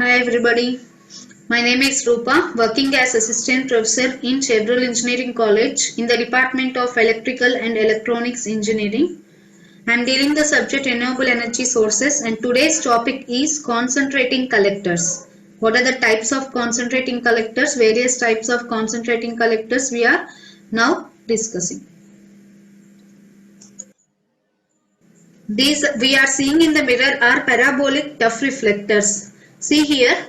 Hi everybody, my name is Rupa, working as Assistant Professor in Chevrolet Engineering College in the Department of Electrical and Electronics Engineering. I am dealing the subject Renewable Energy Sources and today's topic is concentrating collectors. What are the types of concentrating collectors? Various types of concentrating collectors we are now discussing. These we are seeing in the mirror are parabolic tuff reflectors. See here.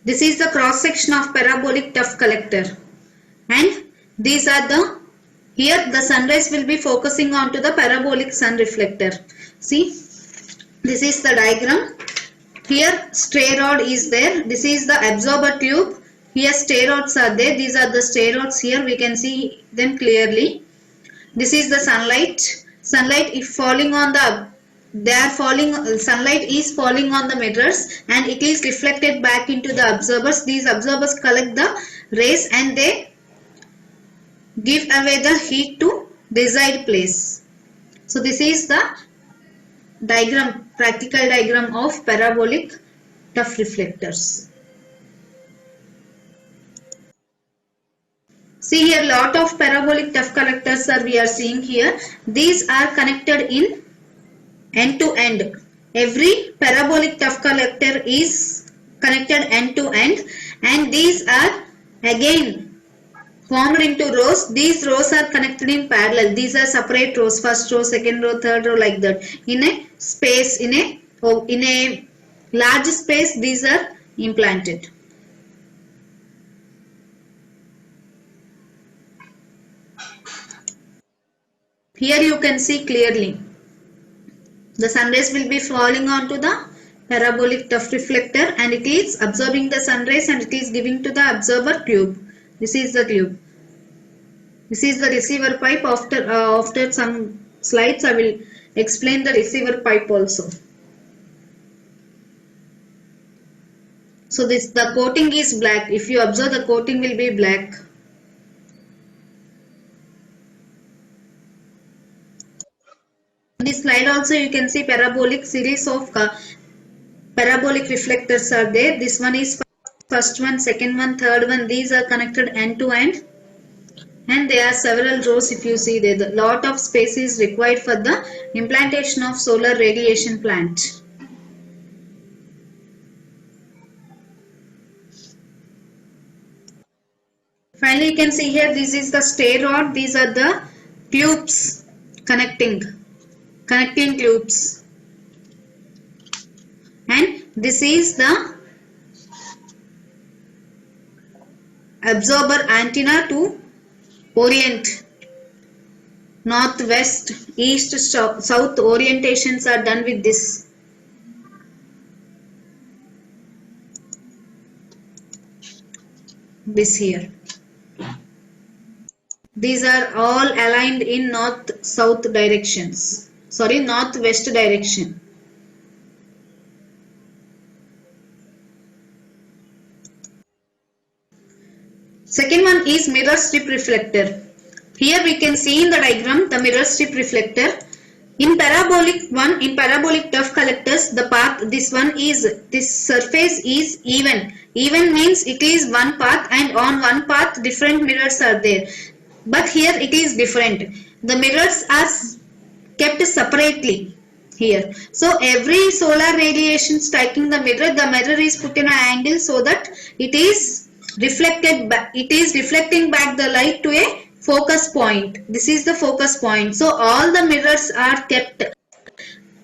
This is the cross section of parabolic tuff collector, and these are here the sunrays will be focusing onto the parabolic sun reflector. See, this is the diagram. Here stray rod is there. This is the absorber tube. Here stray rods are there. These are the stray rods. Here we can see them clearly. This is the sunlight. Sunlight if falling on the sunlight is falling on the mirrors and it is reflected back into the absorbers. These absorbers collect the rays and they give away the heat to desired place. So this is the diagram, practical diagram of parabolic tuff reflectors. See here, lot of parabolic tuff collectors we are seeing here. These are connected in end to end. Every parabolic tuff collector is connected end to end, and these are again formed into rows. These rows are connected in parallel. These are separate rows, first row, second row, third row, like that. In a space, in a large space, these are implanted. Here you can see clearly. The sun rays will be falling onto the parabolic tuff reflector and it is absorbing the sun rays and it is giving to the absorber tube. This is the tube. This is the receiver pipe. After some slides I will explain the receiver pipe also. So the coating is black. If you observe, the coating will be black. In this slide also you can see parabolic series of parabolic reflectors are there. This one is first one, second one, third one. These are connected end to end and there are several rows. If you see there, a lot of space is required for the implantation of solar radiation plant. Finally you can see here, this is the stay rod. These are the tubes connecting tubes, and this is the absorber antenna to orient, north, west, east, south orientations are done with this. This here. These are all aligned in north-south directions. Sorry, north-west direction. Second one is mirror strip reflector. Here we can see in the diagram the mirror strip reflector. In parabolic tuff collectors, the path, this surface is even. Even means it is one path and on one path different mirrors are there. But here it is different. The mirrors are kept separately here. So every solar radiation striking the mirror is put in an angle so that it is reflected back. It is reflecting back the light to a focus point. This is the focus point. So all the mirrors are kept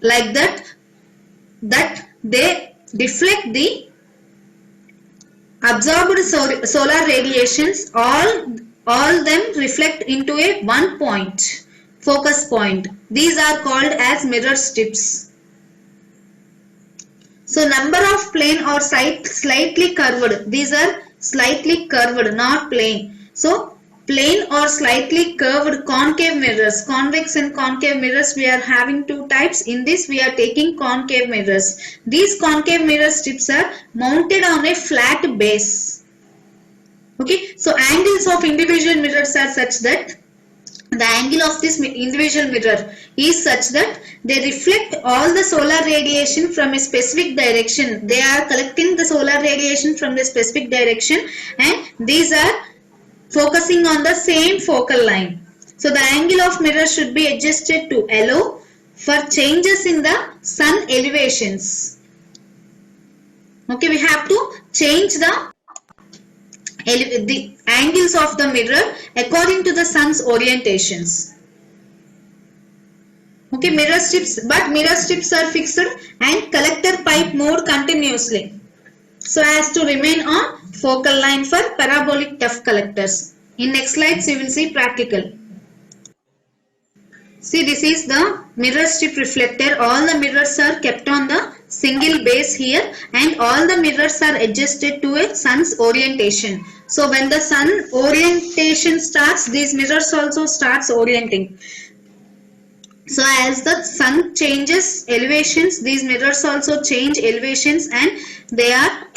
like that they reflect the absorbed solar radiations. All them reflect into a one point, focus point. These are called as mirror strips. So number of plane or slightly curved. These are slightly curved, not plane. So plane or slightly curved concave mirrors, convex and concave mirrors, we are having two types. In this we are taking concave mirrors. These concave mirror strips are mounted on a flat base. Okay, so angles of individual mirrors are such that the angle of this individual mirror is such that they reflect all the solar radiation from a specific direction. They are collecting the solar radiation from the specific direction, and these are focusing on the same focal line. So the angle of mirror should be adjusted to allow for changes in the sun elevations. Okay, we have to change the angles of the mirror according to the sun's orientations. Okay, mirror strips, but mirror strips are fixed and collector pipe moved continuously so as to remain on focal line for parabolic tuff collectors. In next slides you will see practical. See, this is the mirror strip reflector. All the mirrors are kept on the single base here, and all the mirrors are adjusted to a sun's orientation. So when the sun orientation starts, these mirrors also starts orienting. So as the sun changes elevations, these mirrors also change elevations, and they are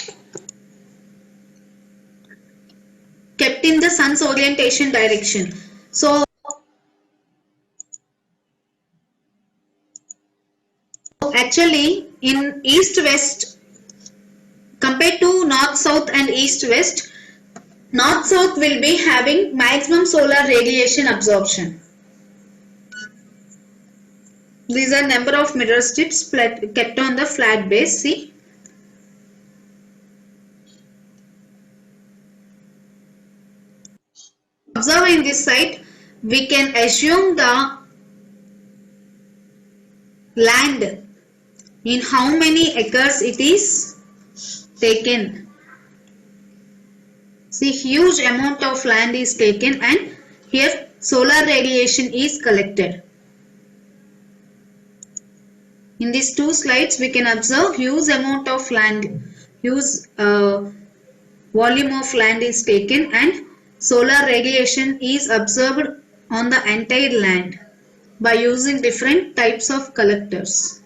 kept in the sun's orientation direction. So actually in east-west, compared to north-south and east-west, north-south will be having maximum solar radiation absorption. These are number of mirror strips kept on the flat base. See, observing this site, we can assume the land in how many acres it is taken. See, huge amount of land is taken, and here solar radiation is collected. In these two slides we can observe huge amount of land, huge volume of land is taken, and solar radiation is observed on the entire land by using different types of collectors.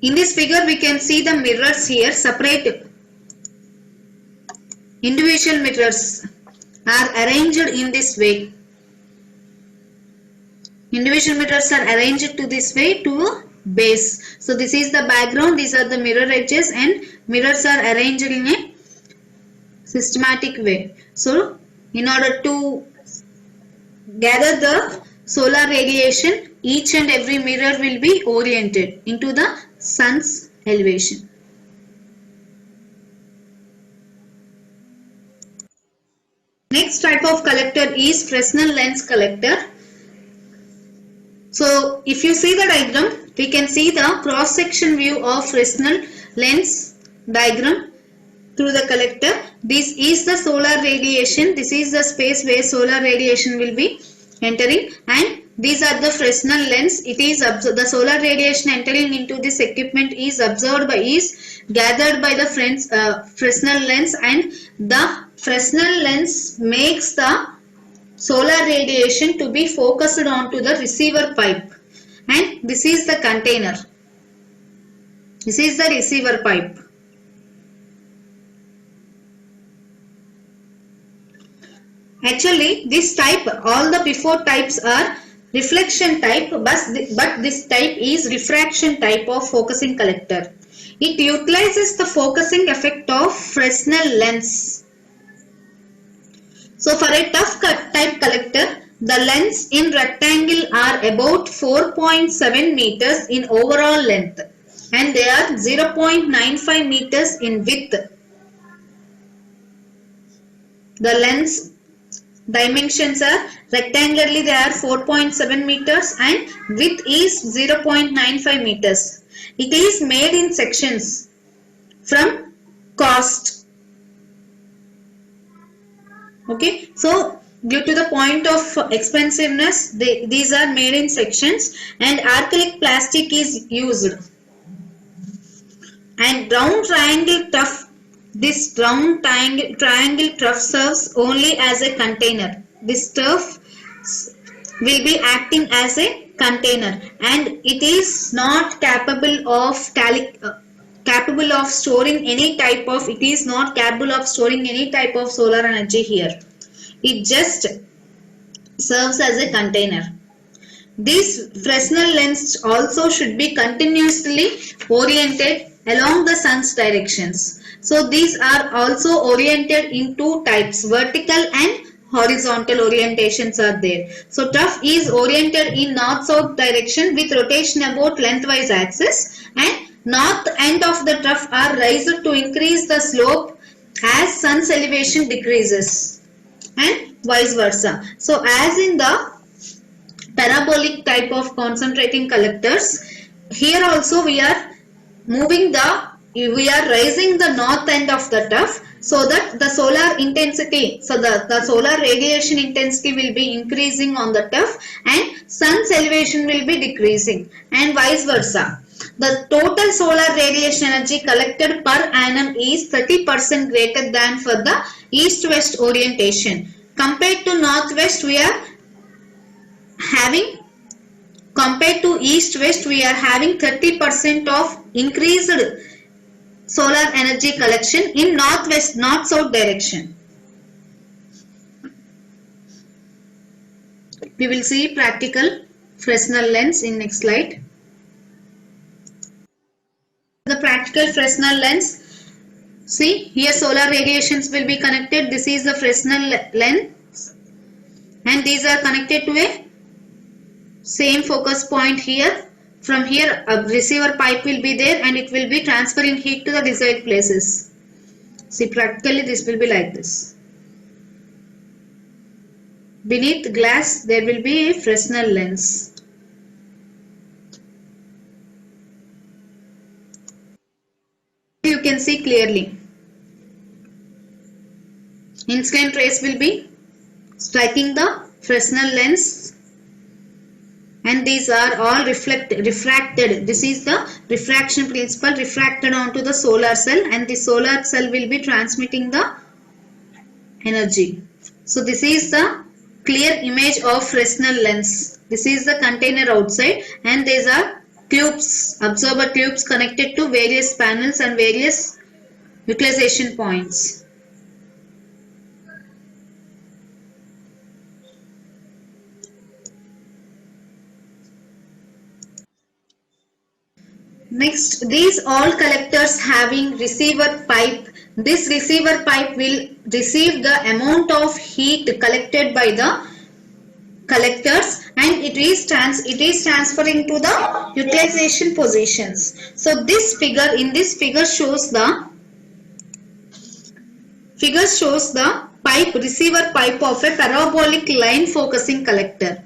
In this figure we can see the mirrors here, separate individual mirrors are arranged in this way. Individual mirrors are arranged to this way to a base. So this is the background, these are the mirror edges, and mirrors are arranged in a systematic way. So in order to gather the solar radiation, each and every mirror will be oriented into the sun's elevation. Next type of collector is Fresnel lens collector. So if you see the diagram, we can see the cross section view of Fresnel lens diagram through the collector. This is the solar radiation, this is the space where solar radiation will be entering, and these are the Fresnel lens. It is the solar radiation entering into this equipment is gathered by the Fresnel lens, and the Fresnel lens makes the solar radiation to be focused onto the receiver pipe, and this is the container. This is the receiver pipe. Actually, this type, all the before types are reflection type, but this type is refraction type of focusing collector. It utilizes the focusing effect of Fresnel lens. So for a tuff type collector, the lens in rectangle are about 4.7 meters in overall length, and they are 0.95 meters in width. The lens dimensions are rectangularly they are 4.7 meters and width is 0.95 meters. It is made in sections from cost. Okay, so due to the point of expensiveness, these are made in sections, and acrylic plastic is used. And round triangle tuff. This round triangle tuff serves only as a container. This tuff will be acting as a container, and it is not capable of capable of storing any type of, it is not capable of storing any type of solar energy here. It just serves as a container. This Fresnel lens also should be continuously oriented along the sun's directions. So these are also oriented in two types, vertical and horizontal orientations are there. So trough is oriented in north-south direction with rotation about lengthwise axis, and north end of the trough are raised to increase the slope as sun's elevation decreases, and vice versa. So as in the parabolic type of concentrating collectors, here also we are raising the north end of the trough so that the solar intensity, so the solar radiation intensity will be increasing on the trough and sun's elevation will be decreasing, and vice versa. The total solar radiation energy collected per annum is 30% greater than for the east-west orientation. Compared to northwest, we are having, compared to east-west, we are having 30% of increased solar energy collection in northwest, north-south direction. We will see practical Fresnel lens in next slide. The practical Fresnel lens. See, here solar radiations will be connected. This is the Fresnel lens, and these are connected to a same focus point here. From here a receiver pipe will be there and it will be transferring heat to the desired places. See, practically this will be like this. Beneath glass there will be a Fresnel lens. You can see clearly. Incident rays will be striking the Fresnel lens, and these are all refracted. This is the refraction principle, refracted onto the solar cell, and the solar cell will be transmitting the energy. So this is the clear image of Fresnel lens. This is the container outside, and these are tubes, absorber tubes connected to various panels and various utilization points. Next, these all collectors having receiver pipe. This receiver pipe will receive the amount of heat collected by the collectors, and it is transferring to the utilization positions. So this figure, in this figure shows the pipe, receiver pipe of a parabolic line focusing collector.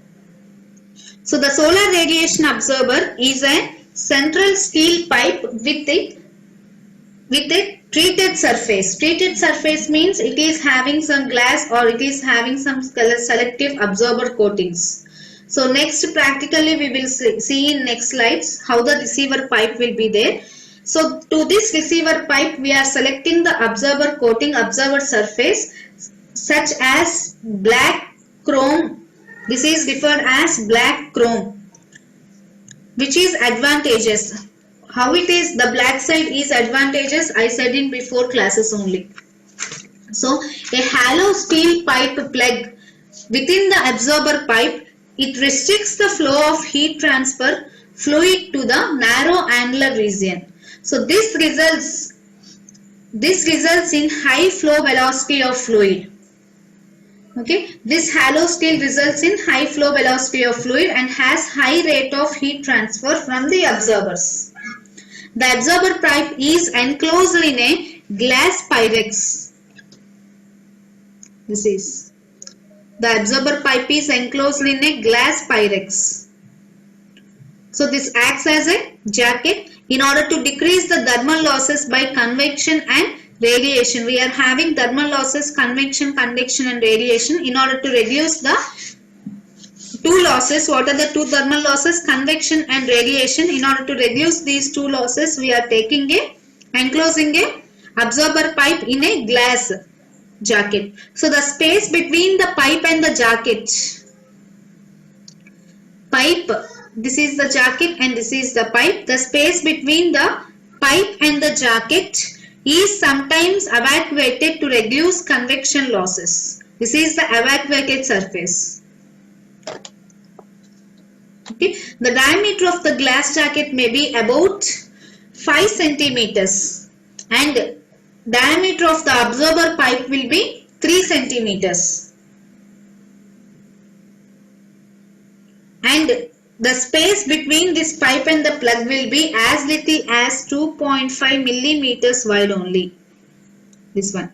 So the solar radiation absorber is a central steel pipe with a treated surface. Treated surface means it is having some glass or it is having some selective absorber coatings. So next, practically we will see in next slides how the receiver pipe will be there. So to this receiver pipe we are selecting the absorber coating, absorber surface such as black chrome. This is referred as black chrome, which is advantageous. How it is, the black side is advantageous, I said in before classes only. So a hollow steel pipe plug within the absorber pipe, it restricts the flow of heat transfer fluid to the narrow annular region. So this results in high flow velocity of fluid. Okay, this hollow steel results in high flow velocity of fluid and has high rate of heat transfer from the absorbers. The absorber pipe is enclosed in a glass pyrex. This is the absorber pipe is enclosed in a glass pyrex. So this acts as a jacket in order to decrease the thermal losses by convection and radiation. We are having thermal losses, convection, conduction and radiation. In order to reduce the two losses, what are the two thermal losses? Convection and radiation. In order to reduce these two losses, we are enclosing a absorber pipe in a glass jacket. So the space between the pipe and the jacket, this is the jacket and this is the pipe. The space between the pipe and the jacket is sometimes evacuated to reduce convection losses. This is the evacuated surface. Okay. The diameter of the glass jacket may be about 5 centimeters and diameter of the absorber pipe will be 3 centimeters. And the space between this pipe and the plug will be as little as 2.5 millimeters wide only. This one.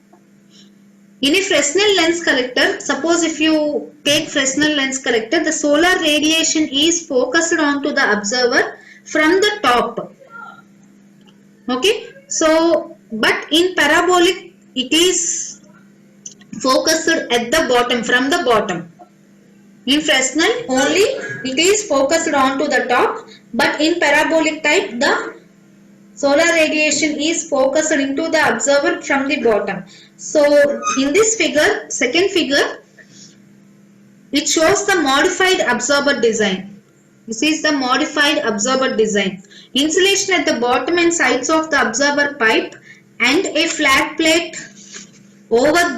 In a Fresnel lens collector, suppose if you take Fresnel lens collector, the solar radiation is focused onto the observer from the top. Okay. So, but in parabolic, it is focused at the bottom, from the bottom. In Fresnel, only it is focused onto the top, but in parabolic type, the solar radiation is focused into the observer from the bottom. So, in this figure, second figure, it shows the modified absorber design. This is the modified absorber design. Insulation at the bottom and sides of the absorber pipe and a flat plate over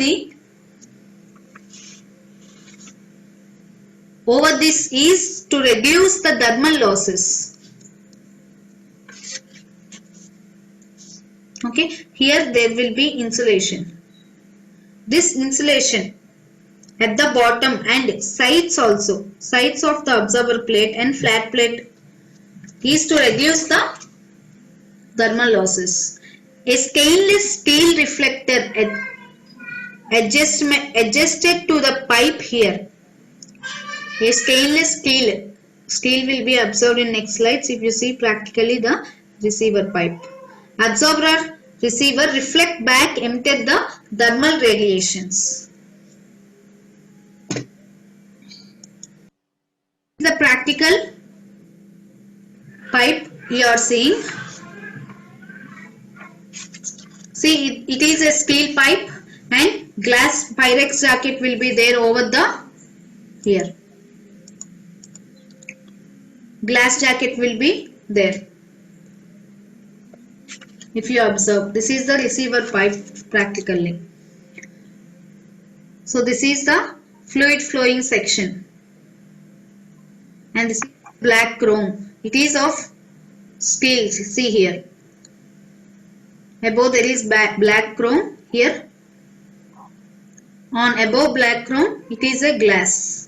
this is to reduce the thermal losses. Okay, here there will be insulation. This insulation at the bottom and sides also, sides of the observer plate and flat plate is to reduce the thermal losses. A stainless steel reflector adjusted to the pipe here. A stainless steel will be observed in next slides. If you see practically the receiver pipe. Absorber, receiver reflect back enter the thermal radiations. The practical pipe you are seeing. See, it is a steel pipe and glass Pyrex jacket will be there over the here. Glass jacket will be there. If you observe, this is the receiver pipe practically. So this is the fluid flowing section. And this is black chrome. It is of steel. See here. Above there is black chrome. Here on above black chrome it is a glass.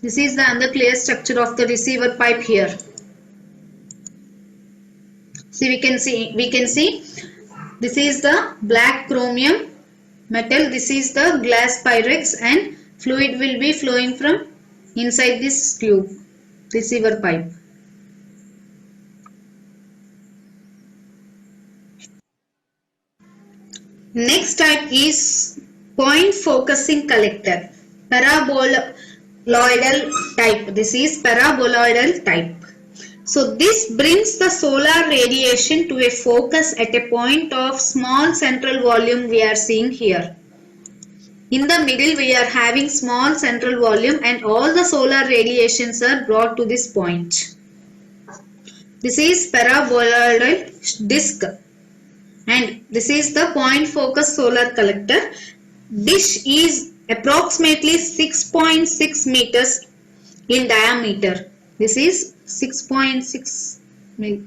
This is the under clear structure of the receiver pipe here. See, we can see this is the black chromium metal, this is the glass Pyrex, and fluid will be flowing from inside this tube, receiver pipe. Next type is point focusing collector, paraboloidal type. This is paraboloidal type. So this brings the solar radiation to a focus at a point of small central volume we are seeing here. In the middle we are having small central volume and all the solar radiations are brought to this point. This is paraboloidal disc and this is the point focus solar collector. Dish is approximately 6.6 meters in diameter. This is 6.6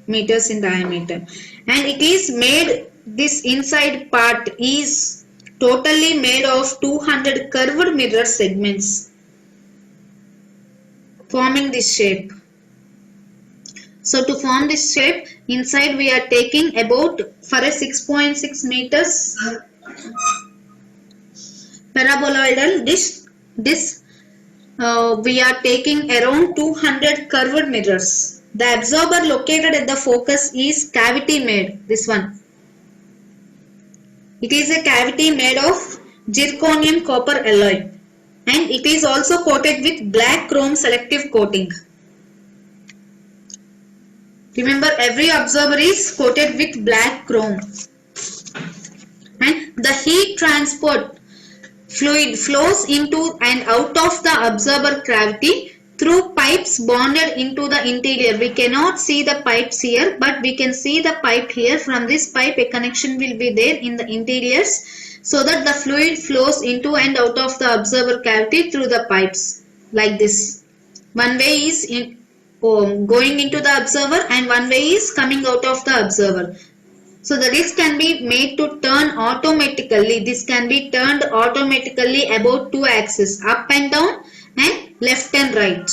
meters in diameter and it is made, this inside part is totally made of 200 curved mirror segments forming this shape. So to form this shape, inside we are taking about, for a 6.6 meters paraboloidal dish, we are taking around 200 curved mirrors. The absorber located at the focus is cavity made, this one. It is a cavity made of zirconium copper alloy and it is also coated with black chrome selective coating. Remember, every absorber is coated with black chrome and the heat transport fluid flows into and out of the absorber cavity through pipes bonded into the interior. We cannot see the pipes here, but we can see the pipe here. From this pipe a connection will be there in the interiors, so that the fluid flows into and out of the observer cavity through the pipes like this. One way is going into the observer and one way is coming out of the observer. So the disc can be made to turn automatically. This can be turned automatically about two axes, up and down and left and right.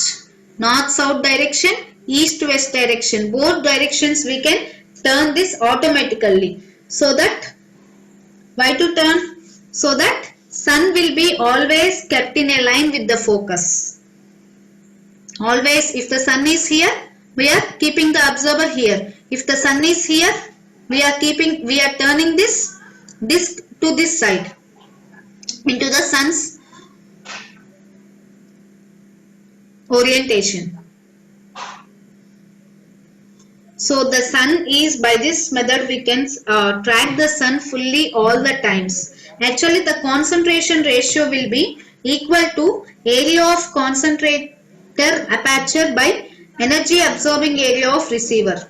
North south direction, east west direction. Both directions we can turn this automatically. So that, why to turn? So that sun will be always kept in a line with the focus. Always, if the sun is here, we are keeping the observer here. If the sun is here, we are turning this disc to this side into the sun's orientation. So the sun is, by this method we can track the sun fully all the times. Actually the concentration ratio will be equal to area of concentrator aperture by energy absorbing area of receiver.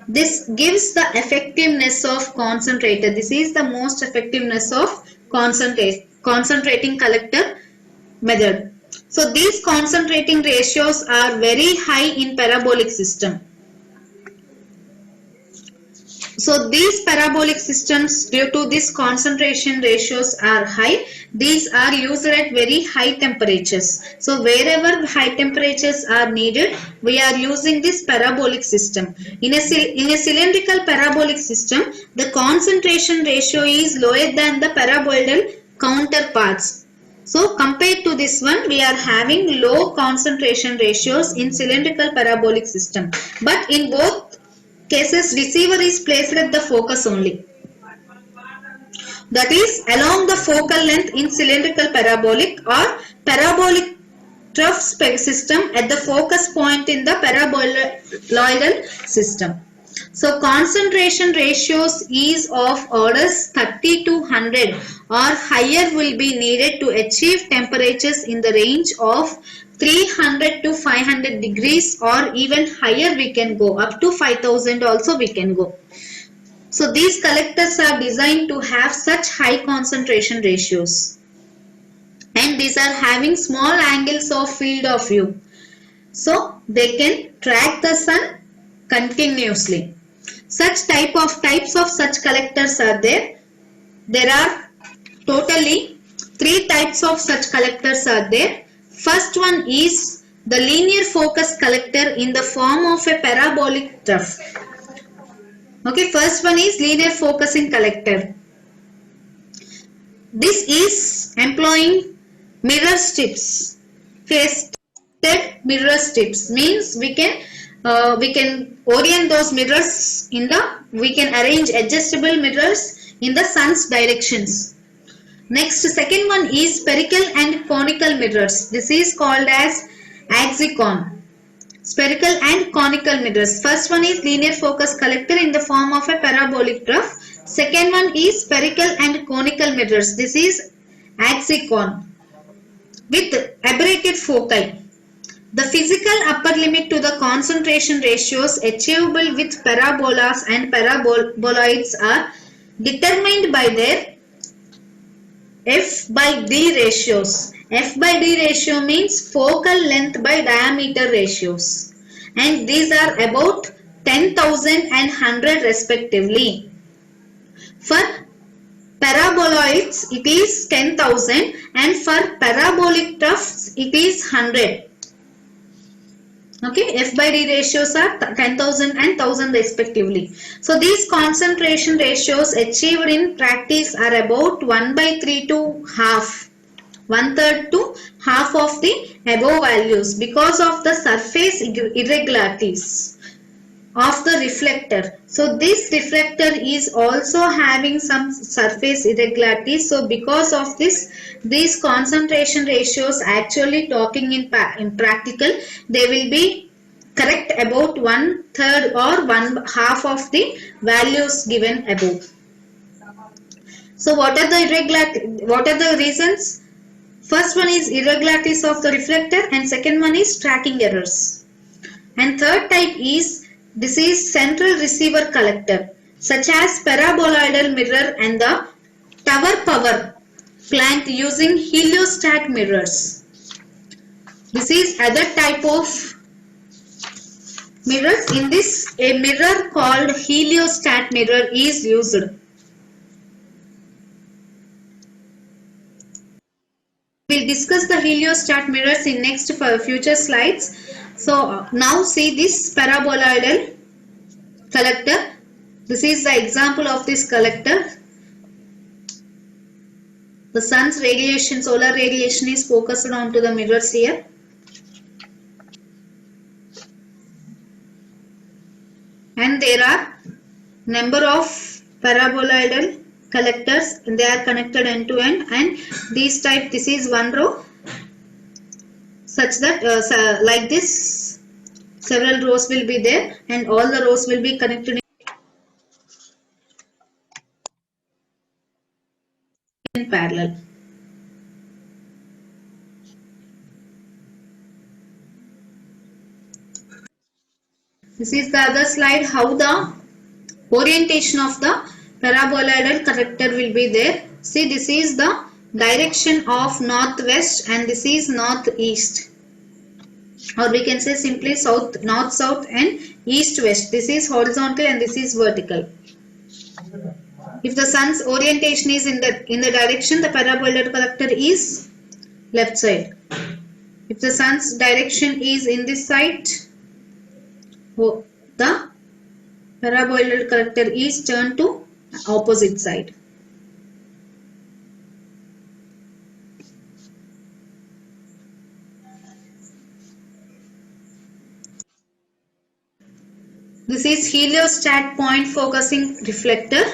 This gives the effectiveness of concentrator. This is the most effectiveness of concentrating collector method. So these concentrating ratios are very high in parabolic system. So these parabolic systems, due to this concentration ratios are high, these are used at very high temperatures. So wherever high temperatures are needed, we are using this parabolic system. In a cylindrical parabolic system, the concentration ratio is lower than the paraboloidal counterparts. So compared to this one, we are having low concentration ratios in cylindrical parabolic system. But in both cases, receiver is placed at the focus only. That is along the focal length in cylindrical parabolic or parabolic trough system at the focus point in the paraboloidal system. So concentration ratios is of orders 30 to 100 or higher will be needed to achieve temperatures in the range of 300 to 500 degrees, or even higher we can go, up to 5000 also we can go. So these collectors are designed to have such high concentration ratios, and these are having small angles of field of view, so they can track the sun continuously. Such types of such collectors are there. There are totally 3 types of such collectors are there. First one is the linear focus collector in the form of a parabolic trough. Okay, first one is linear focusing collector. This is employing mirror strips. Faced mirror strips means we can orient those mirrors in the, we can arrange adjustable mirrors in the sun's directions. Next, second one is spherical and conical mirrors. This is called as axicon. Spherical and conical mirrors. First one is linear focus collector in the form of a parabolic trough. Second one is spherical and conical mirrors. This is axicon with aberrated foci. The physical upper limit to the concentration ratios achievable with parabolas and paraboloids are determined by their F by D ratios. F by D ratio means focal length by diameter ratios, and these are about 10,000 and 100 respectively. For paraboloids it is 10,000, and for parabolic troughs it is 100. Okay, F by D ratios are 10,000 and 1000 respectively. So these concentration ratios achieved in practice are about 1/3 to half, 1/3 to half of the above values, because of the surface irregularities of the reflector. So this reflector is also having some surface irregularities. So because of this, these concentration ratios, actually talking in practical, they will be correct about 1/3 or 1/2 of the values given above. So what are the reasons? First one is irregularities of the reflector and second one is tracking errors. And third type is, this is central receiver collector such as paraboloidal mirror and the tower power plant using heliostat mirrors. This is other type of mirrors. In this, a mirror called heliostat mirror is used. We'll discuss the heliostat mirrors in next future slides. So now see this paraboloidal collector. This is the example of this collector. The sun's radiation, solar radiation is focused onto the mirrors here. And there are number of paraboloidal collectors and they are connected end to end, and these type, this is one row such that like this several rows will be there and all the rows will be connected in parallel. This is the other slide, how the orientation of the paraboloidal collector will be there. See, this is the direction of northwest and this is northeast, or we can say simply south, north south and east west. This is horizontal and this is vertical. If the sun's orientation is in the direction, the paraboloidal collector is left side. If the sun's direction is in this side, the paraboloidal collector is turned to opposite side. This is heliostat point focusing reflector.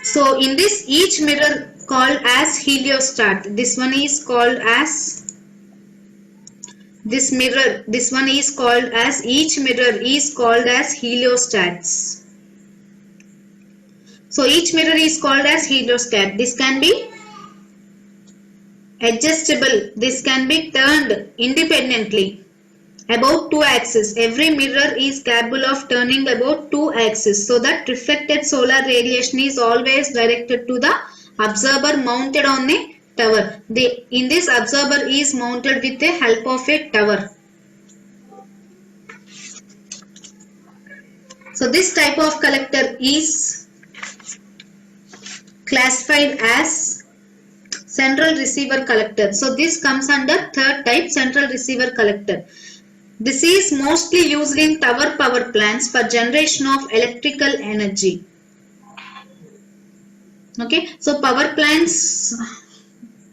So in this, each mirror called as heliostat. This one is called as this mirror. This one is called as, each mirror is called as heliostats. So each mirror is called as heliostat. This can be adjustable. This can be turned independently about two axes. Every mirror is capable of turning about two axes so that reflected solar radiation is always directed to the observer mounted on a tower. In this, observer is mounted with the help of a tower. So this type of collector is classified as central receiver collector. So this comes under third type, central receiver collector. This is mostly used in tower power plants for generation of electrical energy. Okay, so power plants,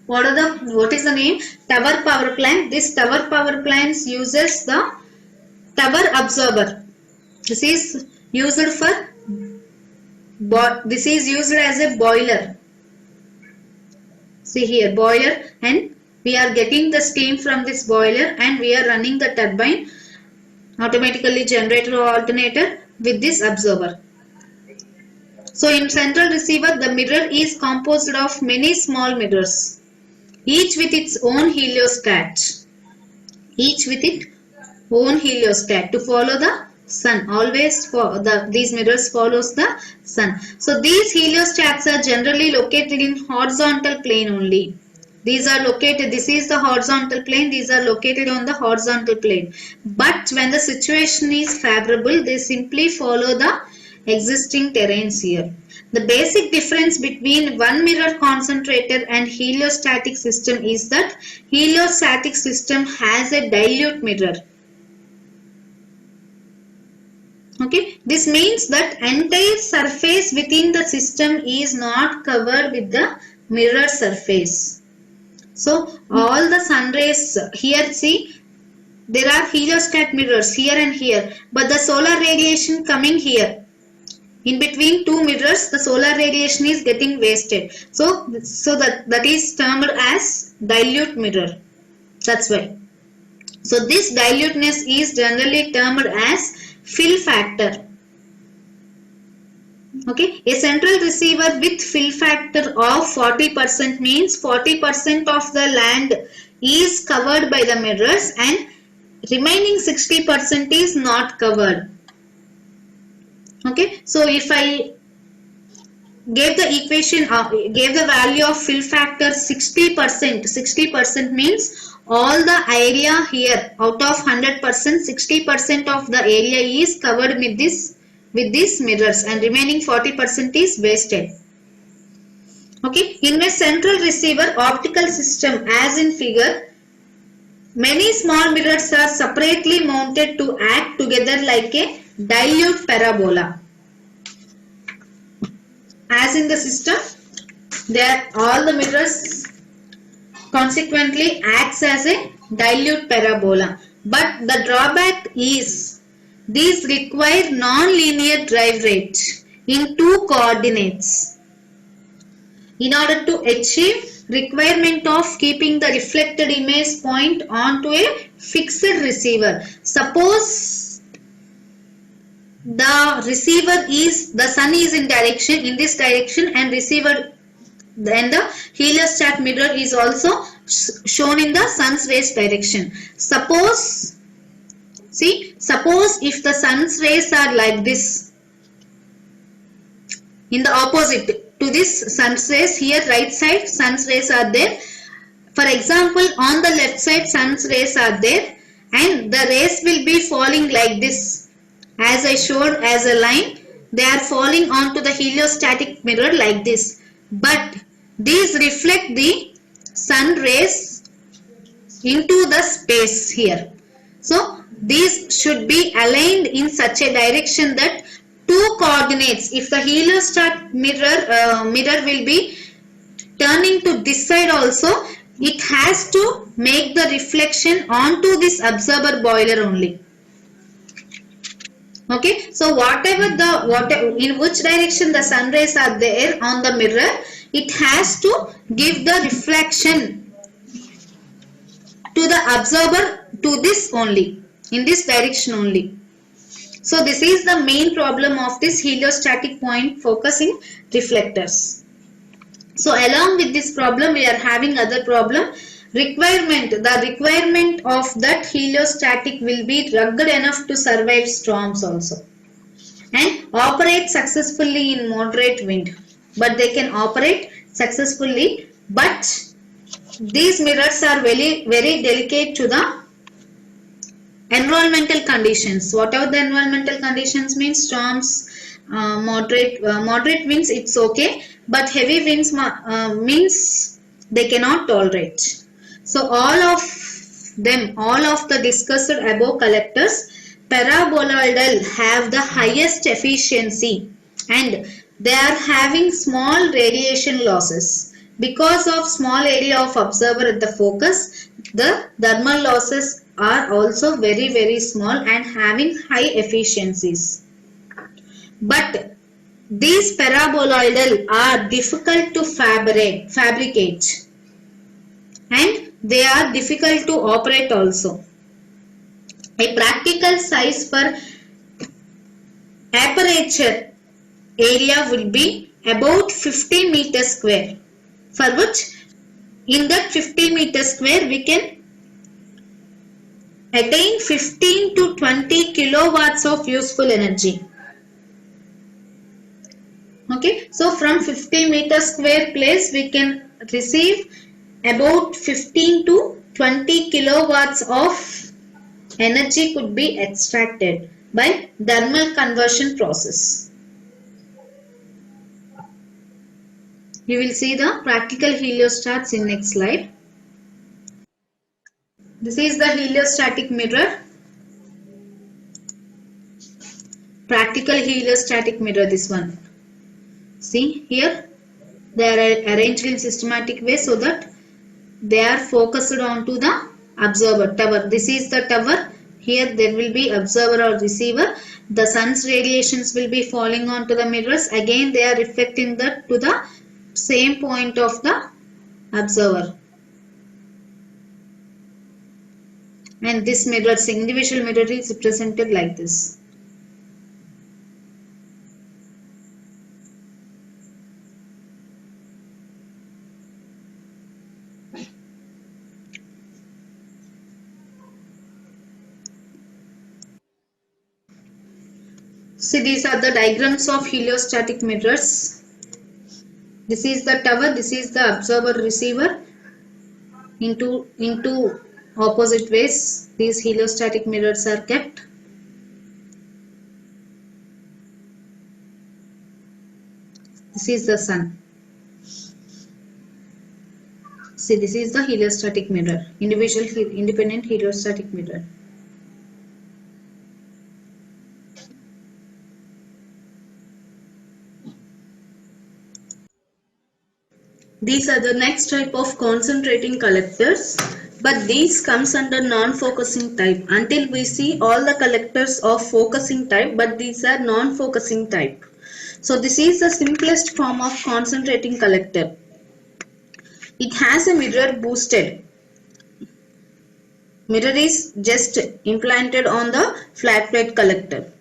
what is the name? Tower power plant. This tower power plants uses the tower observer. This is used for, this is used as a boiler. See here, boiler, and we are getting the steam from this boiler and we are running the turbine, automatically generator or alternator with this observer. So in central receiver, the mirror is composed of many small mirrors, each with its own heliostat. Each with its own heliostat to follow the sun. Always for these mirrors follows the sun. So these heliostats are generally located in horizontal plane only. These are located, this is the horizontal plane, these are located on the horizontal plane. But when the situation is favorable, they simply follow the existing terrains here. The basic difference between one mirror concentrator and heliostatic system is that heliostatic system has a dilute mirror. Okay, this means that entire surface within the system is not covered with the mirror surface. So all the sun rays here, see, there are heliostat mirrors here and here, but the solar radiation coming here. In between two mirrors, the solar radiation is getting wasted. So that is termed as dilute mirror. That's why. So this diluteness is generally termed as fill factor. Okay, a central receiver with fill factor of 40% means 40% of the land is covered by the mirrors and remaining 60% is not covered. Okay, so if I gave the equation, gave the value of fill factor 60%, 60% means all the area here out of 100%, 60% of the area is covered with these mirrors and remaining 40% is wasted. Okay, in a central receiver optical system as in figure, many small mirrors are separately mounted to act together like a dilute parabola. As in the system, there all the mirrors consequently acts as a dilute parabola. But the drawback is these require non-linear drive rate in two coordinates. In order to achieve requirement of keeping the reflected image point onto a fixed receiver. Suppose the sun is in this direction and receiver, then the heliostat mirror is also shown in the sun's rays direction. Suppose if the sun's rays are like this, in the opposite to this sun's rays, here right side sun's rays are there. For example, on the left side sun's rays are there and the rays will be falling like this. As I showed as a line, they are falling onto the heliostatic mirror like this. But these reflect the sun rays into the space here. So these should be aligned in such a direction that two coordinates, if the heliostat mirror will be turning to this side also, it has to make the reflection onto this observer boiler only. Okay, so whatever in which direction the sun rays are there on the mirror, it has to give the reflection to the observer to this only, in this direction only. So this is the main problem of this heliostatic point focusing reflectors. So along with this problem, we are having other problem. The requirement of that heliostatic will be rugged enough to survive storms also and operate successfully in moderate wind. But they can operate successfully, but these mirrors are very, very delicate to the environmental conditions. Whatever the environmental conditions means, storms, moderate winds, it's okay, but heavy winds means they cannot tolerate. So all of the discussed above collectors, paraboloidal have the highest efficiency and they are having small radiation losses. Because of small area of observer at the focus, the thermal losses are also very, very small and having high efficiencies. But these paraboloidal are difficult to fabricate and they are difficult to operate also. A practical size per aperture area will be about 50 meters square, for which in that 50 meters square we can attain 15 to 20 kilowatts of useful energy. Okay, so from 50 meters square place we can receive about 15 to 20 kilowatts of energy could be extracted by thermal conversion process. You will see the practical heliostats in next slide. This is the heliostatic mirror. Practical heliostatic mirror, this one. See here, they are arranged in systematic way so that they are focused onto the observer tower. This is the tower. Here there will be observer or receiver. The sun's radiations will be falling onto the mirrors. Again they are reflecting that to the same point of the observer. And this mirrors, individual mirror is represented like this. See, these are the diagrams of heliostatic mirrors. This is the tower, this is the observer receiver. Into opposite ways these heliostatic mirrors are kept. This is the sun. See, this is the heliostatic mirror, independent heliostatic mirror. These are the next type of concentrating collectors, but these comes under non-focusing type. Until we see all the collectors of focusing type, but these are non-focusing type. So this is the simplest form of concentrating collector. It has a mirror boosted. Mirror is just implanted on the flat plate collector.